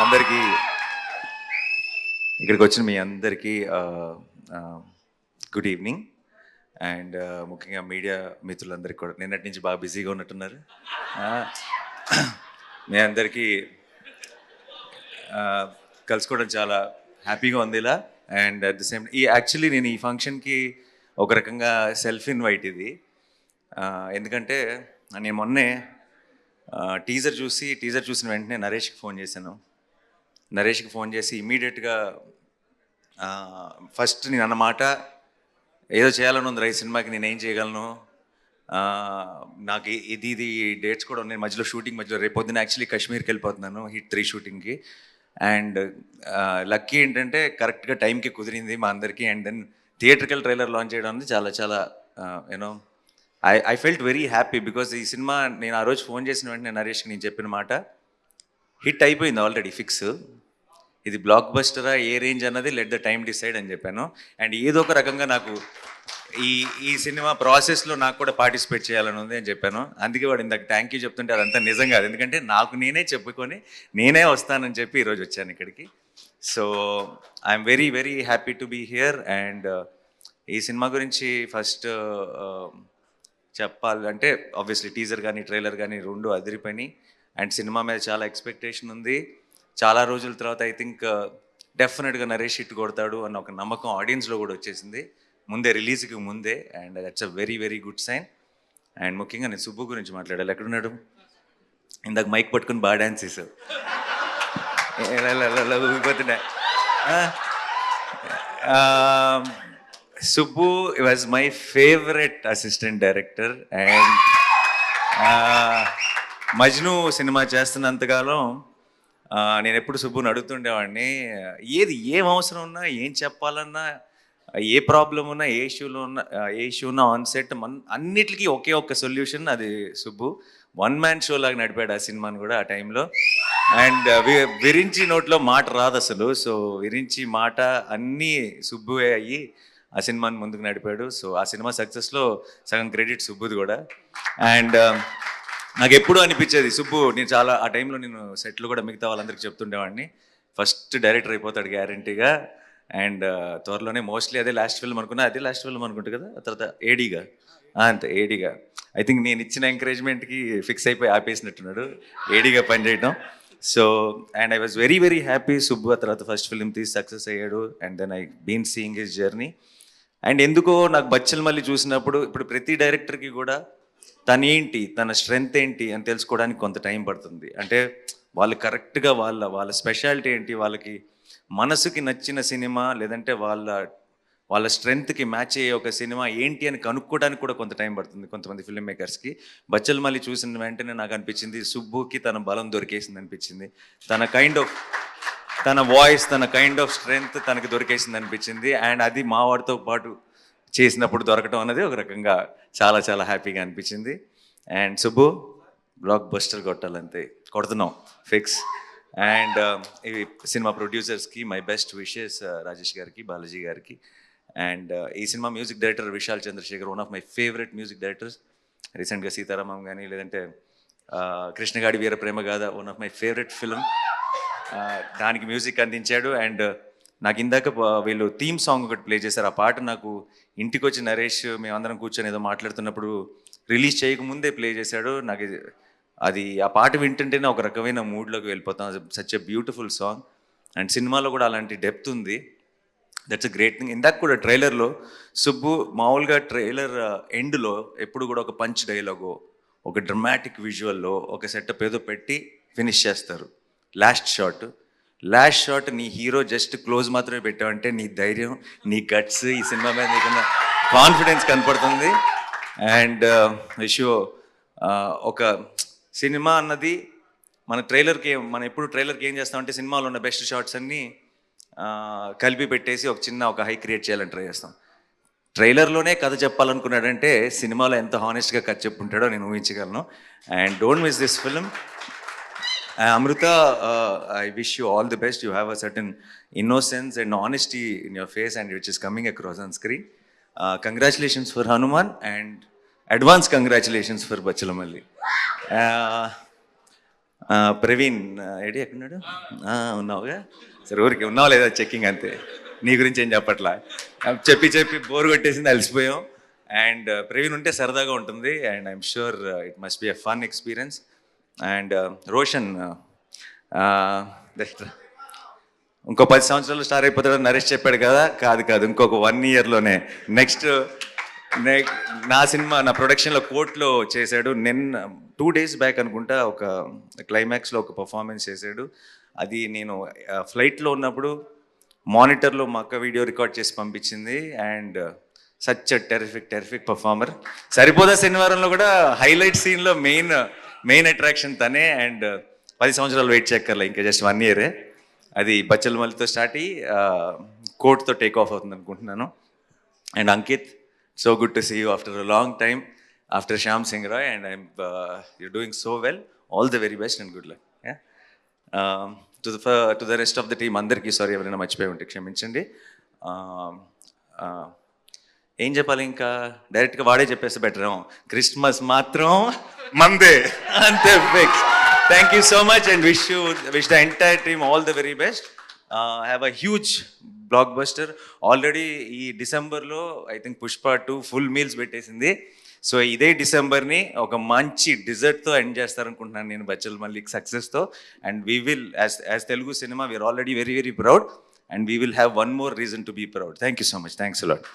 అందరికీ ఇక్కడికి వచ్చిన మీ అందరికీ గుడ్ ఈవినింగ్. అండ్ ముఖ్యంగా మీడియా మిత్రులందరికీ కూడా నిన్నటి నుంచి బాగా బిజీగా ఉన్నట్టున్నారు. మీ అందరికీ కలుసుకోవడం చాలా హ్యాపీగా ఉంది ఇలా. And at the same actually నేను ఈ ఫంక్షన్కి ఒక రకంగా సెల్ఫ్ ఇన్వైట్ ఇది. ఎందుకంటే నేను మొన్నే టీజర్ చూసిన వెంటనే నరేష్కి ఫోన్ చేశాను. నరేష్కి ఫోన్ చేసి ఇమీడియట్గా ఫస్ట్ నేను అన్నమాట, ఏదో చేయాలని ఉంది రైట్ సినిమాకి, నేను ఏం చేయగలను, నాకు ఇది డేట్స్ కూడా ఉన్నాయి మధ్యలో, షూటింగ్ మధ్యలో రేపు పొద్దున్న యాక్చువల్లీ కాశ్మీర్కి వెళ్ళిపోతున్నాను హిట్ 3 షూటింగ్కి. అండ్ లక్కీ ఏంటంటే కరెక్ట్గా టైంకి కుదిరింది మా అందరికీ. And then theatrical trailer launch చేయడం అనేది చాలా చాలా you know I felt very happy. Because ఈ సినిమా నేను ఆ రోజు ఫోన్ చేసిన వెంటనే నరేష్కి నేను చెప్పిన మాట, హిట్ అయిపోయింది ఆల్రెడీ ఫిక్స్, ఇది బ్లాక్ బస్టరా ఏ రేంజ్ అన్నది లెట్ ద టైమ్ డిసైడ్ అని చెప్పాను. అండ్ ఏదో ఒక రకంగా నాకు ఈ సినిమా ప్రాసెస్లో నాకు కూడా పార్టిసిపేట్ చేయాలని ఉంది అని చెప్పాను. అందుకే వాడు ఇందాక థ్యాంక్ యూ చెప్తుంటే అదంతా నిజం కాదు, ఎందుకంటే నాకు నేనే చెప్పుకొని నేనే వస్తానని చెప్పి ఈరోజు వచ్చాను ఇక్కడికి. So I'm very very happy to be here. And ఈ సినిమా గురించి ఫస్ట్ చెప్పాలంటే ఆబ్వియస్లీ టీజర్ కానీ ట్రైలర్ కానీ రెండు అదిరిపోయినాయి. అండ్ సినిమా మీద చాలా ఎక్స్పెక్టేషన్ ఉంది. చాలా రోజుల తర్వాత ఐ థింక్ డెఫినెట్గా నరేష్ హిట్ కొడతాడు అన్న ఒక నమ్మకం ఆడియన్స్లో కూడా వచ్చేసింది ముందే, రిలీజ్కి ముందే. And that's a very very good sign. And ముఖ్యంగా నేను సుబ్బు గురించి మాట్లాడాలి. ఎక్కడున్నాడు? ఇందాక మైక్ పట్టుకుని బాగా డ్యాన్స్ చేసావు, ఊగిపోతున్నా. Subbu was my favourite assistant director. And Majnu cinema చేస్తున్నంతకాలం నేను ఎప్పుడు సుబ్బుని అడుగుతుండేవాడిని, ఏం అవసరం ఉన్నా, ఏం చెప్పాలన్నా, ఏ ప్రాబ్లం ఉన్నా, ఏ ఇష్యూ ఉన్నా ఆన్ సెట్ అన్నిటికీ ఒకే ఒక్క సొల్యూషన్, అది సుబ్బు. వన్ మ్యాన్ షో లాగా నడిపాడు ఆ సినిమాని కూడా ఆ టైంలో. అండ్ విరించి నోట్లో మాట రాదు అసలు. సో విరించి మాట అన్నీ సుబ్బువే అయ్యి ఆ సినిమాని ముందుకు నడిపాడు. సో ఆ సినిమా సక్సెస్లో సగం క్రెడిట్ సుబ్బుది కూడా. అండ్ నాకు ఎప్పుడూ అనిపించేది సుబ్బు, నేను చాలా ఆ టైంలో నేను సెట్లు కూడా మిగతా వాళ్ళందరికీ చెప్తుండేవాడిని, ఫస్ట్ డైరెక్టర్ అయిపోతాడు గ్యారంటీగా. అండ్ త్వరలోనే మోస్ట్లీ అదే లాస్ట్ ఫిల్మ్ అనుకున్నా, అదే లాస్ట్ ఫిల్మ్ అనుకుంటా కదా, ఆ తర్వాత ఏడీగా, అంతే ఏడీగా. ఐ థింక్ నేను ఇచ్చిన ఎంకరేజ్మెంట్కి ఫిక్స్ అయిపోయి ఆపేసినట్టున్నాడు ఏడీగా పనిచేయడం. So and I was very very happy. Subbu ఆ తర్వాత ఫస్ట్ ఫిల్మ్ తీసి సక్సెస్ అయ్యాడు. And then I been seeing his journey. And ఎందుకో నాకు బచ్చల్ మళ్ళీ చూసినప్పుడు, ఇప్పుడు ప్రతి డైరెక్టర్కి కూడా తన స్ట్రెంగ్త్ ఏంటి అని తెలుసుకోవడానికి కొంత టైం పడుతుంది. అంటే వాళ్ళు కరెక్ట్గా వాళ్ళ స్పెషాలిటీ ఏంటి, వాళ్ళకి మనసుకి నచ్చిన సినిమా లేదంటే వాళ్ళ స్ట్రెంగ్త్కి మ్యాచ్ అయ్యే ఒక సినిమా ఏంటి అని కనుక్కోవడానికి కూడా కొంత టైం పడుతుంది కొంతమంది ఫిల్మ్ మేకర్స్కి. బచ్చల్ మళ్ళీ చూసిన వెంటనే నాకు అనిపించింది సుబ్బుకి తన బలం దొరికేసింది అనిపించింది. తన వాయిస్, తన కైండ్ ఆఫ్ స్ట్రెంగ్త్ తనకి దొరికేసింది అనిపించింది. అండ్ అది మా వాడితో పాటు చేసినప్పుడు దొరకటం అనేది ఒక రకంగా చాలా చాలా హ్యాపీగా అనిపించింది. అండ్ సుబ్బు బ్లాక్ బస్టర్ కొట్టాలంతే, కొడుతున్నాం ఫిక్స్. అండ్ ఈ సినిమా ప్రొడ్యూసర్స్కి మై బెస్ట్ విషెస్, రాజేష్ గారికి, బాలాజీ గారికి. అండ్ ఈ cinema music director Vishal Chandrasekhar, one of my favourite music directors. రీసెంట్గా సీతారామం కానీ లేదంటే Krishna Gaadi Veera Prema Gaadha, one of my favourite film, దానికి మ్యూజిక్ అందించాడు. అండ్ నాకు ఇందాక వీళ్ళు థీమ్ సాంగ్ ఒకటి ప్లే చేశారు. ఆ పాట నాకు ఇంటికి వచ్చి నరేష్ మేమందరం కూర్చొని ఏదో మాట్లాడుతున్నప్పుడు రిలీజ్ చేయకముందే ప్లే చేశాడు. నాకు అది ఆ పాట వింటుంటేనే ఒక రకమైన మూడ్లోకి వెళ్ళిపోతాం. Such a beautiful song. And సినిమాలో కూడా అలాంటి డెప్త్ ఉంది. That's a great thing. ఇందాక కూడా ట్రైలర్లో సుబ్బు మామూలుగా ట్రైలర్ ఎండ్లో ఎప్పుడు కూడా ఒక పంచ్ డైలాగో, ఒక డ్రమాటిక్ విజువల్లో ఒక సెటప్ ఏదో పెట్టి ఫినిష్ చేస్తారు. లాస్ట్ షాట్ నీ హీరో జస్ట్ క్లోజ్ మాత్రమే పెట్టావంటే నీ ధైర్యం, నీ గట్స్, ఈ సినిమా మీద నీకున్న కాన్ఫిడెన్స్ కనపడుతుంది. అండ్ విషు ఒక సినిమా అన్నది మనం ఎప్పుడు ట్రైలర్కి ఏం చేస్తామంటే సినిమాలో ఉన్న బెస్ట్ షాట్స్ అన్నీ కలిపి పెట్టేసి ఒక హై క్రియేట్ చేయాలని ట్రై చేస్తాం. ట్రైలర్లోనే కథ చెప్పాలనుకున్నాడంటే సినిమాలో ఎంత హానెస్ట్గా కథ చెప్పుంటాడో నేను ఊహించగలను. And don't miss this film. Amrita, I wish you all the best. You have a certain innocence and honesty in your face, and which is coming across on screen. Congratulations for Hanuman, and advance congratulations for Bachalamalli. Praveen AD ఎక్కడున్నాడు? ఉన్నావుగా? సరే ఊరికి ఉన్నావా లేదా checking అంతే. నీ గురించి ఏం చెప్పట్లా. చెప్పి చెప్పి బోర్ కొట్టేసింది, అలసిపోయాం. అండ్ ప్రవీణ్ ఉంటే సరదాగా ఉంటుంది. And I'm sure it must be a fun experience. And Roshan ఇంకో 10 సంవత్సరాలు స్టార్ అయిపోతాడని నరేష్ చెప్పాడు కదా. కాదు కాదు, ఇంకొక 1 yearలోనే. నెక్స్ట్ నా సినిమా నా ప్రొడక్షన్లో కోర్ట్లో చేశాడు. 2 days బ్యాక్ అనుకుంటా ఒక క్లైమాక్స్లో ఒక పర్ఫార్మెన్స్ చేశాడు. అది నేను ఫ్లైట్లో ఉన్నప్పుడు మానిటర్లో మా అక్క వీడియో రికార్డ్ చేసి పంపించింది. And such terrific performer. సరిపోదా శనివారంలో కూడా హైలైట్ సీన్లో మెయిన్ అట్రాక్షన్ తనే. అండ్ 10 సంవత్సరాలు వెయిట్ చేయక్కర్లే, ఇంకా జస్ట్ 1 year. అది బచ్చల మల్లితో స్టార్ట్ అయ్యి కోర్ట్తో టేక్ ఆఫ్ అవుతుంది అనుకుంటున్నాను. And Ankit, so good to see you after a long time, after Shyam Singh Roy, and you're doing so well. All the very best and good luck. Yeah. To the rest of the team, andarki sorry ఎవరైనా మర్చిపోయి ఉంటే క్షమించండి. ఏం చెప్పాలి, ఇంకా డైరెక్ట్గా వాడే చెప్పేస్తే బెటర్. క్రిస్మస్ మాత్రం మందే, అంతే fix. Thank you so much and wish the entire team all the very best. Have a huge blockbuster. Already ఈ డిసెంబర్లో I think Pushpa 2 full meals పెట్టేసింది. సో ఇదే డిసెంబర్ని ఒక మంచి డిజర్ట్తో ఎండ్ చేస్తారనుకుంటున్నాను నేను బచ్చల్ మల్లిక్ సక్సెస్తో. And we will as Telugu cinema we are already very very proud, and we will have 1 more reason to be proud. Thank you so much. Thanks a lot.